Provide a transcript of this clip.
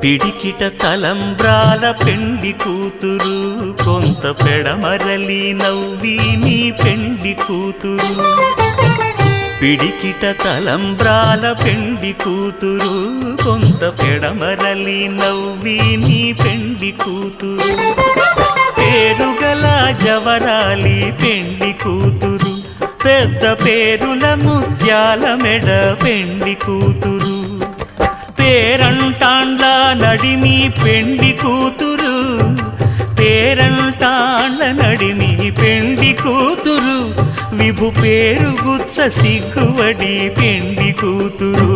పిడికిట తలంబ్రాల పెండ్లి కూతురు, కొంత పెడమరలి నవ్వి నీ పెండ్లి కూతురు. పిడికిట తలంబ్రాల పెండ్లి కూతురు, కొంత పెడమరలి నవ్వి నీ పెండ్లి కూతురు. పేరుగల జవరాలి పెండ్లి కూతురు, పెద్ద పేరుల ముత్యాల మెడ పెండ్లి కూతురు. పేరంటాండ్ల నడిమి పెండ్లి కూతురు, పేరంటాండ్ల నడిమి పెండ్లి కూతురు. విభు పేరు గుత్స సిగ్గువడి పెండ్లి కూతురు.